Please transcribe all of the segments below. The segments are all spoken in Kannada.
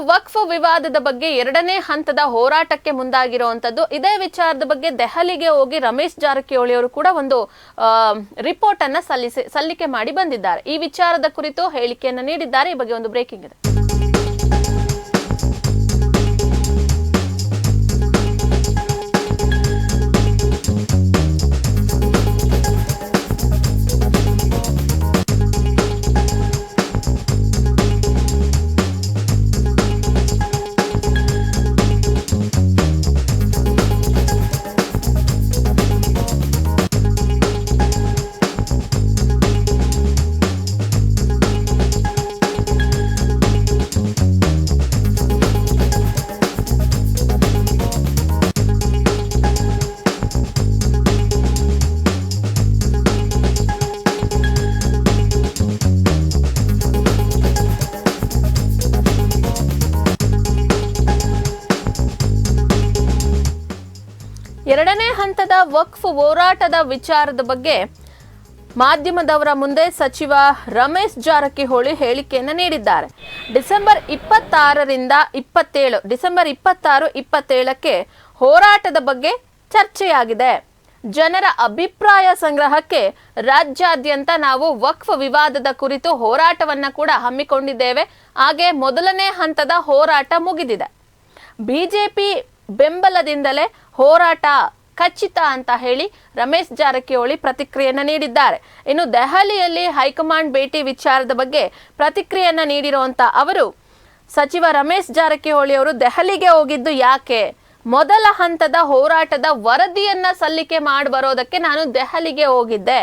ವಕ್ಫ್ ವಿವಾದದ ಬಗ್ಗೆ ಎರಡನೇ ಹಂತದ ಹೋರಾಟಕ್ಕೆ ಮುಂದಾಗಿರುವಂತದ್ದು. ಇದೇ ವಿಚಾರದ ಬಗ್ಗೆ ದೆಹಲಿಗೆ ಹೋಗಿ ರಮೇಶ್ ಜಾರಕಿಹೊಳಿ ಅವರು ಕೂಡ ಒಂದು ರಿಪೋರ್ಟ್ ಅನ್ನ ಸಲ್ಲಿಕೆ ಮಾಡಿ ಬಂದಿದ್ದಾರೆ. ಈ ವಿಚಾರದ ಕುರಿತು ಹೇಳಿಕೆಯನ್ನು ನೀಡಿದ್ದಾರೆ. ಈ ಬಗ್ಗೆ ಒಂದು ಬ್ರೇಕಿಂಗ್ ಇದೆ. ಎರಡನೇ ಹಂತದ ವಕ್ಫ್ ಹೋರಾಟದ ವಿಚಾರದ ಬಗ್ಗೆ ಮಾಧ್ಯಮದವರ ಮುಂದೆ ಸಚಿವ ರಮೇಶ್ ಜಾರಕಿಹೊಳಿ ಹೇಳಿಕೆಯನ್ನು ನೀಡಿದ್ದಾರೆ. ಡಿಸೆಂಬರ್ 26-27ಕ್ಕೆ ಹೋರಾಟದ ಬಗ್ಗೆ ಚರ್ಚೆಯಾಗಿದೆ. ಜನರ ಅಭಿಪ್ರಾಯ ಸಂಗ್ರಹಕ್ಕೆ ರಾಜ್ಯಾದ್ಯಂತ ನಾವು ವಕ್ಫ್ ವಿವಾದದ ಕುರಿತು ಹೋರಾಟವನ್ನ ಕೂಡ ಹಮ್ಮಿಕೊಂಡಿದ್ದೇವೆ. ಹಾಗೆ ಮೊದಲನೇ ಹಂತದ ಹೋರಾಟ ಮುಗಿದಿದೆ. ಬಿಜೆಪಿ ಬೆಂಬಲದಿಂದಲೇ ಹೋರಾಟ ಖಚಿತ ಅಂತ ಹೇಳಿ ರಮೇಶ್ ಜಾರಕಿಹೊಳಿ ಪ್ರತಿಕ್ರಿಯೆಯನ್ನ ನೀಡಿದ್ದಾರೆ. ಇನ್ನು ದೆಹಲಿಯಲ್ಲಿ ಹೈಕಮಾಂಡ್ ಭೇಟಿ ವಿಚಾರದ ಬಗ್ಗೆ ಪ್ರತಿಕ್ರಿಯೆಯನ್ನ ನೀಡಿರುವಂತ ಅವರು, ಸಚಿವ ರಮೇಶ್ ಜಾರಕಿಹೊಳಿ ಅವರು ದೆಹಲಿಗೆ ಹೋಗಿದ್ದು ಯಾಕೆ? ಮೊದಲ ಹಂತದ ಹೋರಾಟದ ವರದಿಯನ್ನ ಸಲ್ಲಿಕೆ ಮಾಡಿ ಬರೋದಕ್ಕೆ ನಾನು ದೆಹಲಿಗೆ ಹೋಗಿದ್ದೆ.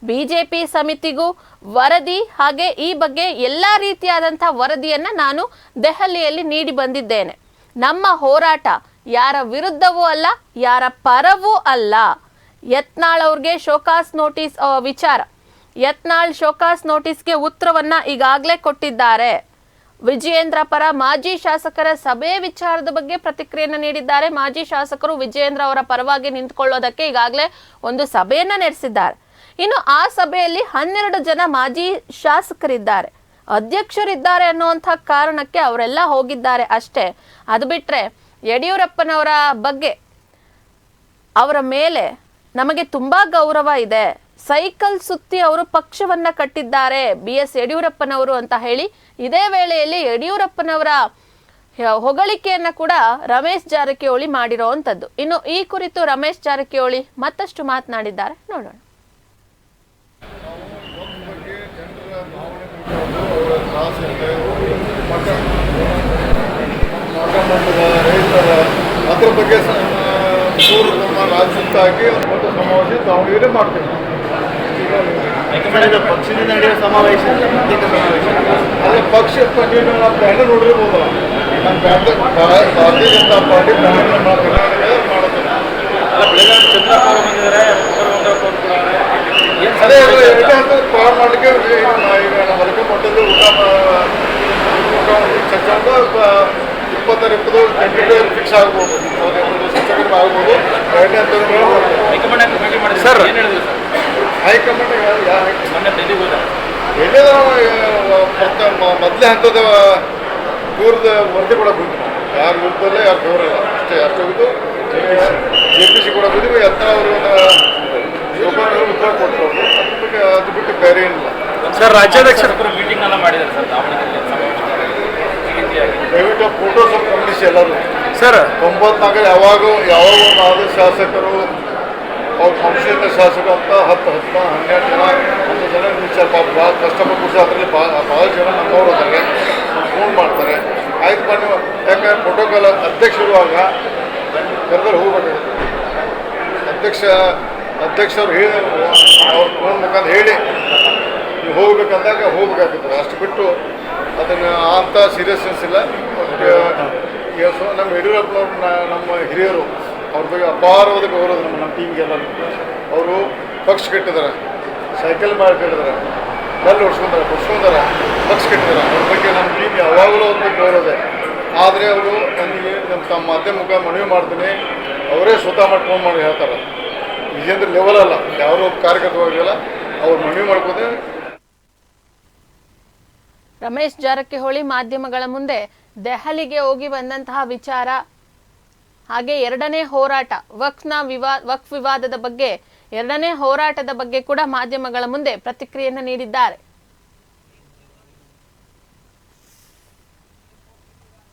ಬಿಜೆಪಿ ಸಮಿತಿಗೂ ವರದಿ ಹಾಗೆ ಈ ಬಗ್ಗೆ ಎಲ್ಲಾ ರೀತಿಯಾದಂತಹ ವರದಿಯನ್ನ ನಾನು ದೆಹಲಿಯಲ್ಲಿ ನೀಡಿ ಬಂದಿದ್ದೇನೆ. ನಮ್ಮ ಹೋರಾಟ ಯಾರ ವಿರುದ್ಧವೂ ಅಲ್ಲ, ಯಾರ ಪರವೂ ಅಲ್ಲ. ಯತ್ನಾಳ್ ಅವ್ರಿಗೆ ಶೋಕಾಸ್ ನೋಟಿಸ್ ವಿಚಾರ, ಯತ್ನಾಳ್ ಶೋಕಾಸ್ ನೋಟಿಸ್ಗೆ ಉತ್ತರವನ್ನ ಈಗಾಗಲೇ ಕೊಟ್ಟಿದ್ದಾರೆ. ವಿಜಯೇಂದ್ರ ಪರ ಮಾಜಿ ಶಾಸಕರ ಸಭೆ ವಿಚಾರದ ಬಗ್ಗೆ ಪ್ರತಿಕ್ರಿಯೆಯನ್ನು ನೀಡಿದ್ದಾರೆ. ಮಾಜಿ ಶಾಸಕರು ವಿಜಯೇಂದ್ರ ಅವರ ಪರವಾಗಿ ನಿಂತ್ಕೊಳ್ಳೋದಕ್ಕೆ ಈಗಾಗಲೇ ಒಂದು ಸಭೆಯನ್ನ ನಡೆಸಿದ್ದಾರೆ. ಇನ್ನು ಆ ಸಭೆಯಲ್ಲಿ 12 ಜನ ಮಾಜಿ ಶಾಸಕರಿದ್ದಾರೆ, ಅಧ್ಯಕ್ಷರಿದ್ದಾರೆ ಅನ್ನುವಂಥ ಕಾರಣಕ್ಕೆ ಅವರೆಲ್ಲ ಹೋಗಿದ್ದಾರೆ ಅಷ್ಟೇ. ಅದು ಬಿಟ್ರೆ ಯಡಿಯೂರಪ್ಪನವರ ಬಗ್ಗೆ, ಅವರ ಮೇಲೆ ನಮಗೆ ತುಂಬಾ ಗೌರವ ಇದೆ. ಸೈಕಲ್ ಸುತ್ತಿ ಅವರು ಪಕ್ಷವನ್ನ ಕಟ್ಟಿದ್ದಾರೆ BS ಯಡಿಯೂರಪ್ಪನವರು ಅಂತ ಹೇಳಿ ಇದೇ ವೇಳೆಯಲ್ಲಿ ಯಡಿಯೂರಪ್ಪನವರ ಹೊಗಳಿಕೆಯನ್ನ ಕೂಡ ರಮೇಶ್ ಜಾರಕಿಹೊಳಿ ಮಾಡಿರೋವಂಥದ್ದು. ಇನ್ನು ಈ ಕುರಿತು ರಮೇಶ್ ಜಾರಕಿಹೊಳಿ ಮತ್ತಷ್ಟು ಮಾತನಾಡಿದ್ದಾರೆ, ನೋಡೋಣ. ಅದ್ರ ಬಗ್ಗೆ ರಾಜ್ಯದ್ದಾಗಿ ಒಂದು ದೊಡ್ಡ ಸಮಾವೇಶ ದಾವಣಗೆರೆ ಮಾಡ್ತೇವೆ. ಪಕ್ಷದಿಂದ ನಡೆಯುವ ಸಮಾವೇಶ ಅದೇ ಪಕ್ಷ ನೀವು ನಾವು ಬ್ಯಾಂಡ್ ನೋಡಿರ್ಬೋದಲ್ಲ, ನಮ್ಮ ಬ್ಯಾಂಡ್ ಭಾರತೀಯ ಜನತಾ ಪಾರ್ಟಿ ಬ್ಯಾಂಡ್ ಮಾಡುತ್ತೇನೆ. ಬೆಳಗಾವಿ ಚಂದ್ರಪ್ಪ ಬಂದಿದ್ದಾರೆ, ಅದೇ ಪ್ರಾರಂಭ ಮಾಡಲಿಕ್ಕೆ ಈಗ ನಮ್ಮ ಅದಕ್ಕೆ ಮಟ್ಟದ ಊಟ ಚರ್ಚೆ 20 ಫಿಕ್ಸ್ ಆಗ್ಬೋದು, ಶಿಕ್ಷಕರು ಆಗ್ಬೋದು. ಎರಡನೇ ಹಂತದ ಸರ್ ಹೈಕಮಾಂಡ್ ಮೊದಲೇ ಹಂತದ ದೂರದ ವರದಿ ಕೂಡ ಹೋಗಿದ್ವಿ. ಯಾರು ವಿರುದ್ಧಲ್ಲೇ ಯಾರು ದೂರಲ್ಲ ಅಷ್ಟೇ. ಅಷ್ಟೋಗಿದ್ದು JPC ಕೂಡ ಹೋಗಿದ್ವಿ. ಯತ್ನಾಳ್ ಅವರು ಉತ್ತರ ಕೊಟ್ಟರು. ಅದ್ರ ಬಗ್ಗೆ ಅದು ಬಿಟ್ಟು ಬೇರೆ ಏನಿಲ್ಲ. ಸರ್ ರಾಜ್ಯಾಧ್ಯಕ್ಷರು ಮೀಟಿಂಗ್ ಎಲ್ಲ ಮಾಡಿದ್ದಾರೆ ಸರ್ ದಾವಣಗೆರೆಯಲ್ಲಿ. ದಯವಿಟ್ಟು ಫೋಟೋಸ್ ಗಮನಿಸಿ ಎಲ್ಲರೂ. ಸರ್ 94 ಯಾವಾಗ ಒಂದು ಶಾಸಕರು ಅವ್ರ ಸಂಶಯದ ಶಾಸಕರು ಅಂತ 10-12 ಜನ 10 ಜನ ವಿಚಾರ ಭಾಳ ಕಷ್ಟಪಟ್ಟು ಅದರಲ್ಲಿ ಭಾಳ ಜನ ನಮ್ಮವರು ಅದಾರೆ, ಫೋನ್ ಮಾಡ್ತಾರೆ. ಆಯ್ತು ಬನ್ನಿ, ಯಾಕಂದ್ರೆ ಪ್ರೋಟೋಕಾಲ್ ಅಧ್ಯಕ್ಷರುವಾಗ ಕರೆದ್ರೆ ಹೋಗ್ಬೇಕಾಗುತ್ತೆ. ಅಧ್ಯಕ್ಷರು ಹೇಳಿ ಅವ್ರ ಫೋನ್ ಮುಖಾಂತರ ಹೇಳಿ ನೀವು ಹೋಗ್ಬೇಕಂದಾಗ ಹೋಗ್ಬೇಕಾಗ್ತದೆ. ಅಷ್ಟು ಬಿಟ್ಟು ಅದನ್ನು ಅಂತ ಸೀರಿಯಸ್ನೆಸ್ ಇಲ್ಲ. ನಮ್ಮ ಯಡಿಯೂರಪ್ಪನವ್ರು ನಮ್ಮ ಹಿರಿಯರು, ಅವ್ರ ಬಗ್ಗೆ ಅಪಾರವಾದ ಗೌರವ ನಮ್ಮ ಟೀಮ್ಗೆಲ್ಲ. ಅವರು ಪಕ್ಷ ಕಟ್ಟಿದ್ದಾರೆ, ಸೈಕಲ್ ಮಾಡಿ ಕಟ್ಟಿದ್ದಾರೆ, ಕಲ್ಲು ಹೊಡ್ಸ್ಕೊಂತಾರೆ, ಪಕ್ಷ ಕಟ್ಟಿದ್ದಾರೆ. ಅವ್ರ ಬಗ್ಗೆ ನಮ್ಮ ಟೀಮ್ ಯಾವಾಗಲೂ ಅವ್ರ ಬಗ್ಗೆ ಗೌರವ ಇದೆ. ಆದರೆ ಅವರು ನನಗೆ ತಮ್ಮ ಮಾಧ್ಯಮ ಮುಖ ಮನವಿ ಮಾಡ್ತೀನಿ, ಅವರೇ ಸ್ವತಃ ಮಾಡಿ ಫೋನ್ ಮಾಡಿ ಹೇಳ್ತಾರೆ. ವಿಜೇಂದ್ರ ಲೆವೆಲ್ ಅಲ್ಲ, ಯಾರೋ ಕಾರ್ಯಕರ್ತವಾಗಿಲ್ಲ, ಅವ್ರು ಮನವಿ ಮಾಡ್ಕೋದೆ ರಮೇಶ್ ಜಾರಕಿಹೊಳಿ ಮಾಧ್ಯಮಗಳ ಮುಂದೆ ದೆಹಲಿಗೆ ಹೋಗಿ ಬಂದಂತಹ ವಿಚಾರ, ಹಾಗೆ ಎರಡನೇ ಹೋರಾಟ ವಕ್ಫ್ ವಿವಾದದ ಬಗ್ಗೆ ಎರಡನೇ ಹೋರಾಟದ ಬಗ್ಗೆ ಕೂಡ ಮಾಧ್ಯಮಗಳ ಮುಂದೆ ಪ್ರತಿಕ್ರಿಯೆಯನ್ನು ನೀಡಿದ್ದಾರೆ.